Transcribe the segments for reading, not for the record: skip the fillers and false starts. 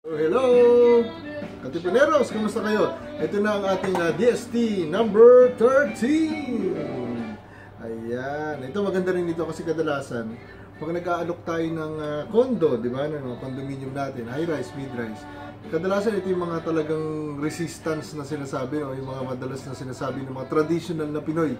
Hello! Katipuneros, kamusta kayo? Ito na ang ating DST number 13. Ayan. Ito maganda rin dito kasi kadalasan pag nag-aalok tayo ng condo, di ba? Ng condominium natin, high-rise, mid-rise. Kadalasan ito yung mga talagang resistance na sinasabi, o yung mga madalas na sinasabi ng mga traditional na Pinoy.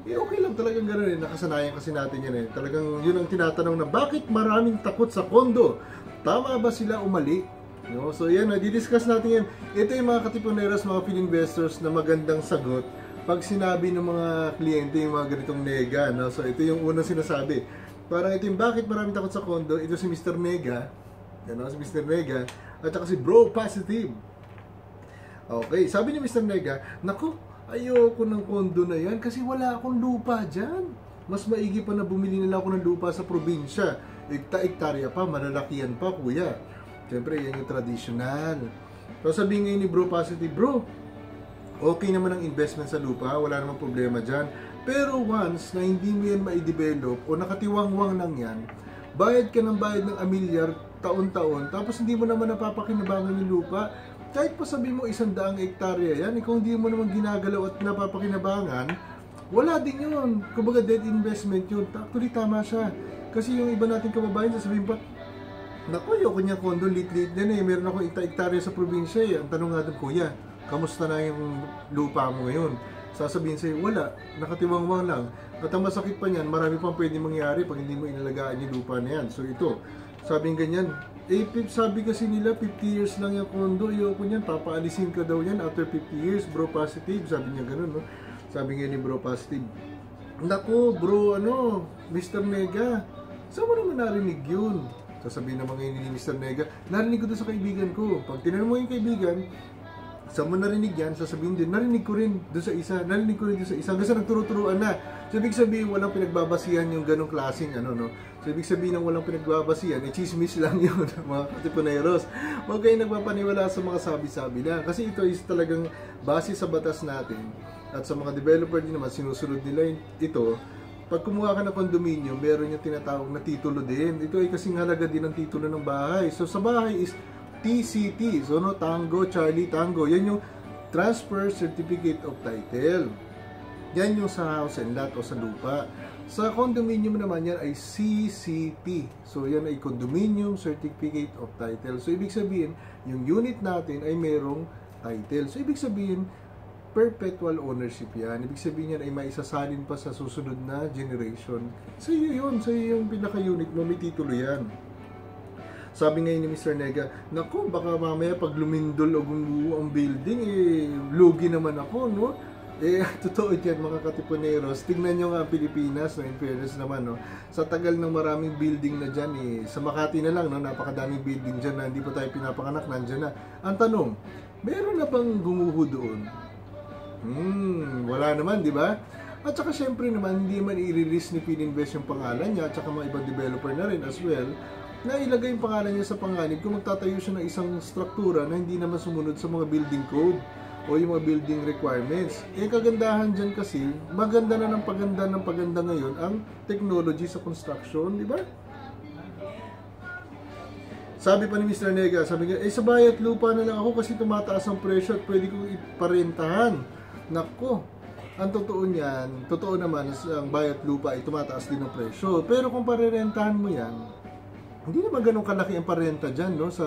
Okay lang talagang gano'n eh. Nakasanayan kasi natin yan eh. Talagang yun ang tinatanong na bakit maraming takot sa condo? Tama ba sila umali? No? So yan, di-discuss natin yan. Ito yung mga katipuneros, mga Fininvestors na magandang sagot pag sinabi ng mga kliyente yung mga ganitong nega. No? So ito yung unang sinasabi. Parang ito yung bakit maraming takot sa condo. Ito si Mr. Nega. Yan, no? Si Mr. Nega. At saka si Bro Positive. Okay, sabi ni Mr. Nega, naku, ayoko ng condo na yan kasi wala akong lupa dyan. Mas maigi pa na bumili nila ako ng lupa sa probinsya. Hektarya pa, malalakihan pa, kuya. Siyempre, yan yung traditional. So sabihin ngayon ni Bro Positive, bro, okay naman ang investment sa lupa, wala namang problema dyan. Pero once na hindi mo yan ma-develop o nakatiwangwang lang yan, bayad ka ng bayad ng amilyar taon-taon, tapos hindi mo naman napapakinabangan yung lupa, kahit pa sabihin mo 100 hektarya yan, kung hindi mo naman ginagalaw at napapakinabangan, wala din yun. Kumbaga dead investment yun. Actually, tama siya. Kasi yung iba nating kababayan, sasabihin pa, naku, ayoko niya condo, lit-lit din eh. Meron ako hektarya sa probinsya eh. Ang tanong nga doon, kuya, kamusta na yung lupa mo ngayon? Sasabihin sa'yo, wala, nakatiwangwang lang. At ang masakit pa niyan, marami pang pwede mangyari pag hindi mo inalagaan yung lupa na yan. So ito, sabing ganyan, sabi kasi nila 50 years lang yung condo, ayoko niyan, papaalisin ka daw yan after 50 years, Bro Positive, sabi niya ganun, no? Sabi nga ni Bro Positive, naku, bro, Mr. Nega, saan mo naman narinig yun? Sasabihin naman ngayon ni Mr. Nega, narinig ko doon sa kaibigan ko. Pag tinanong mo yung kaibigan, saan mo narinig yan? Sasabihin din, narinig ko rin doon sa isa, narinig ko rin doon sa isa. Hanggang sa nagturo-turuan na. So, ibig sabihin, walang pinagbabasihan yung ganong klaseng, no? So, ibig sabihin ng walang pinagbabasihan, chismis lang yun, mga katipuneros. Huwag kayo nagpapaniwala sa mga sabi-sabi lang. Kasi ito is talagang base sa batas natin. At sa mga developer din naman, sinusunod nila ito. Pag kumuha ka ng condominium, meron yung tinatawag na titulo din. Ito ay kasing halaga din ng titulo ng bahay. So, sa bahay is TCT. So, Tango, Charlie, Tango. Yan yung Transfer Certificate of Title. Yan yung sa house and lot o sa lupa. Sa condominium naman yan ay CCT. So, yan ay Condominium Certificate of Title. So, ibig sabihin, yung unit natin ay merong title. So, ibig sabihin, perpetual ownership yan. Ibig sabihin yan ay maisasalin pa sa susunod na generation. So, yun. So, yung pinaka-unit mo, may titulo yan. Sabi ngayon ni Mr. Nega, naku, baka mamaya pag lumindol o gumuho ang building, lugi naman ako, no? Totoo yan mga katipuneros. Tingnan nyo nga ang Pilipinas, no? In fairness naman, no? Sa tagal ng maraming building na dyan, sa Makati na lang, no? Napakadaming building dyan na hindi pa tayo pinapanganak, nandyan na. Ang tanong, meron na bang gumuho doon? Wala naman, di ba? At saka syempre naman, hindi man i-release ni Fininvest yung pangalan niya, at saka mga ibang developer na rin as well, na ilagay yung pangalan niya sa panganib kung magtatayo siya ng isang struktura na hindi naman sumunod sa mga building code o yung mga building requirements. Kagandahan dyan kasi, maganda na ng paganda ngayon ang technology sa construction, di ba? Sabi pa ni Mr. Nega, sabi niya, sa bayat lupa na lang ako kasi tumataas ang presyo at pwede kong iparentahan. Nako, ang totoo niyan, totoo naman ang bayat lupa ay tumataas din ang presyo. Pero kung parerentahan mo yan, hindi naman ganun kalaki ang parenta dyan, no, sa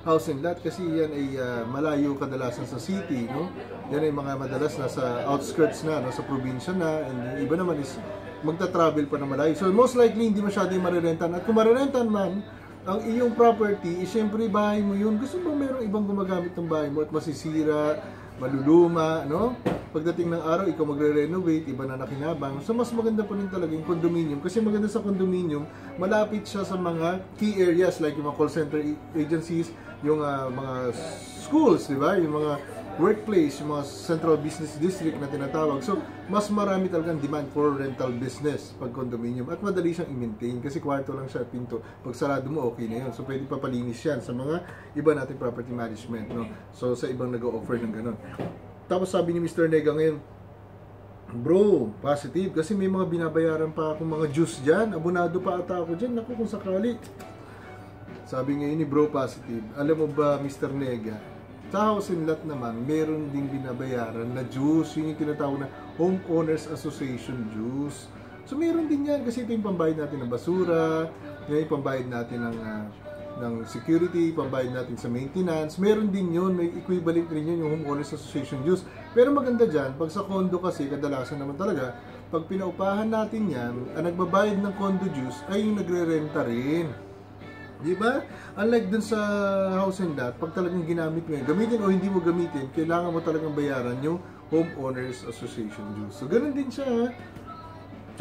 house and lot kasi yan ay malayo kadalasan sa city, no? Yan ay mga madalas na sa outskirts na, no, sa probinsya na, and iba naman is magta-travel pa na malayo. So most likely hindi masyado yung marerentahan. At kung marerentahan man, ang iyong property, siyempre bahay mo yun. Gusto mo merong ibang gumagamit ng bahay mo at masisira, maluluma, no? Pagdating ng araw, ikaw magre-renovate, iba na nakinabang. So, mas maganda pa rin talaga yung condominium. Kasi maganda sa condominium, malapit siya sa mga key areas like yung mga call center agencies, yung mga schools, di ba? Yung mga workplace, yung mga central business district na tinatawag. So, mas marami talagang demand for rental business pag condominium. At madali siyang i-maintain kasi kwarto lang siya at pinto. Pag sarado mo, okay na yun. So, pwede papalinis yan sa mga iba nating property management, no? So, sa ibang nag-o-offer ng ganun. Tapos sabi ni Mr. Nega ngayon, bro, positive, kasi may mga binabayaran pa akong mga juice dyan, abonado pa ata ako dyan, naku kung sakali. Sabi ngayon ni Bro Positive, alam mo ba Mr. Nega, sa house and lot naman, meron ding binabayaran na dues, yun yung tinatawag na Homeowners Association dues. So meron din yan kasi ito yung pambayad natin ng basura, yung pambayad natin ng security, pambayad natin sa maintenance, meron din yun, may equivalent rin yun yung Homeowners Association dues. Pero maganda dyan, pag sa condo kasi, kadalasan naman talaga, pag pinaupahan natin yan, ang nagbabayad ng condo dues ay yung nagre-renta rin. Di ba? Unlike dun sa house and lot, pag talagang ginamit mo yan, gamitin o hindi mo gamitin, kailangan mo talagang bayaran yung Homeowners Association dues. So, ganun din siya, ha?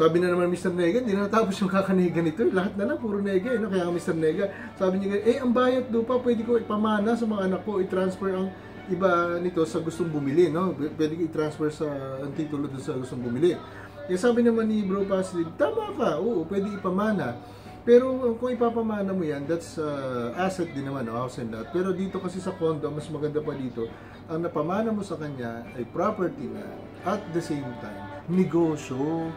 Sabi na naman Mr. Nega, hindi na natapos yung kakanega nito. Lahat na lang, puro nega. No? Kaya Mr. Nega, sabi niya, ang bayad lupa, pwede ko ipamana sa mga anak ko, i-transfer ang iba nito sa gustong bumili. No? Pwede ko i-transfer ang titulo doon sa gustong bumili. Kaya sabi naman ni Bro Positive, tama ka, oo, pwede ipamana. Pero kung ipapamana mo yan, that's asset din naman, no? House and lot. Pero dito kasi sa condo, mas maganda pa dito, ang napamana mo sa kanya ay property na at the same time, negosyo.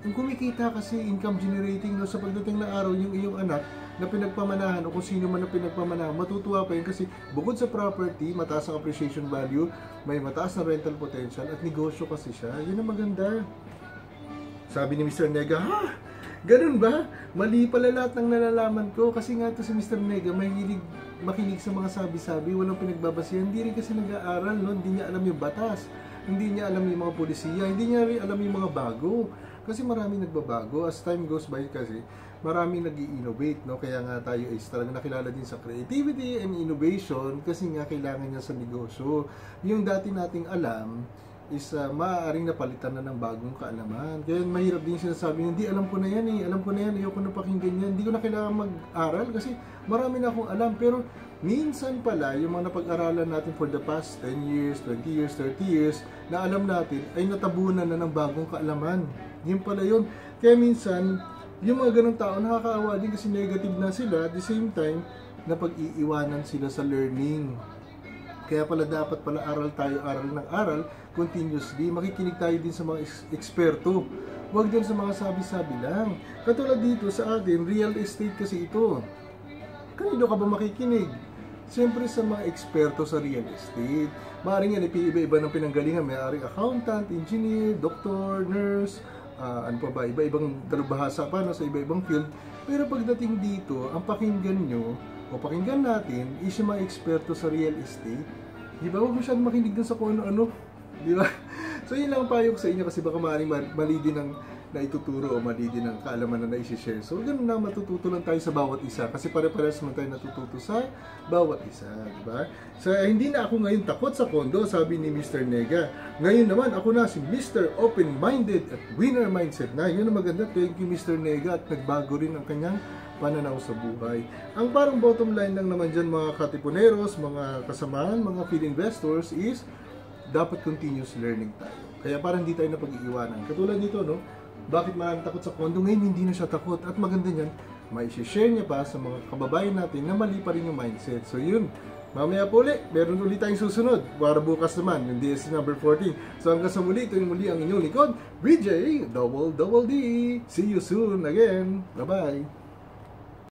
Kumikita kasi income generating, no? Sa pagdating ng araw, yung iyong anak na pinagpamanahan o kung sino man na pinagpamanahan, matutuwa pa yun kasi bukod sa property, mataas ang appreciation value, may mataas na rental potential at negosyo kasi siya. Yun ang maganda. Sabi ni Mr. Nega, ha? Ganun ba? Mali pala lahat ng nalalaman ko kasi nga to si Mr. Nega makinig sa mga sabi-sabi, walang pinagbabasihan, hindi rin kasi nag-aaral, no? Hindi niya alam yung batas, hindi niya alam yung mga polisiya, hindi niya rin alam yung mga bago. Kasi maraming nagbabago. As time goes by kasi, maraming nag-i-innovate, no? Kaya nga tayo is talagang nakilala din sa creativity and innovation kasi nga kailangan niya sa negosyo. Yung dati nating alam is maaaring napalitan na ng bagong kaalaman. Kaya mahirap din sinasabi, hindi, alam ko na yan eh, alam ko na yan, ayoko na pakinggan yan, hindi ko na kailangan mag-aral kasi marami na akong alam. Pero minsan pala, yung mga napag-aralan natin for the past 10 years, 20 years, 30 years, na alam natin ay natabunan na ng bagong kaalaman. Yun pala yun. Kaya minsan, yung mga ganong tao, nakakaawa din kasi negative na sila, at the same time, napag-iiwanan sila sa learning. Kaya pala dapat pala aral ng aral, continuously. Makikinig tayo din sa mga eksperto. Huwag din sa mga sabi-sabi lang. Katulad dito sa atin, real estate kasi ito. Kanino ka ba makikinig? Siyempre sa mga eksperto sa real estate. Maaaring yan, iba-iba ng pinanggalingan. Maaaring accountant, engineer, doctor, nurse, ano pa ba, iba-ibang dalubhasa pa no, sa iba-ibang field. Pero pagdating dito, ang pakinggan nyo, o pakinggan natin, is yung mga eksperto sa real estate. Di ba? Huwag masyadong makinig dun sa kung ano-ano. Di ba? So yun lang ang payo ko sa inyo kasi baka maaaring mali din ang naituturo o mali din ang kaalaman na naisishare. So ganun lang, matututo lang tayo sa bawat isa kasi pare-pares naman tayo natututo sa bawat isa. Di ba? So hindi na ako ngayon takot sa kondo, sabi ni Mr. Nega. Ngayon naman ako na si Mr. Open-Minded at Winner Mindset na. Yun ang maganda. Thank you Mr. Nega at nagbago rin ang kanyang pananaw sa buhay. Ang parang bottom line lang naman dyan mga katipuneros, mga kasamahan, mga field investors is dapat continuous learning tayo. Kaya parang hindi tayo napag-iiwanan. Katulad nito, no? Bakit maraming takot sa kondo? Ngayon hindi na siya takot. At maganda niyan, mai-share niya pa sa mga kababayan natin na mali pa rin yung mindset. So yun, mamaya po ulit, meron ulit tayong susunod. Para bukas naman, yung DST number 14. So hanggang sa muli, ito yung muli ang inyong likod, BJ, Double D. See you soon again. Bye-bye.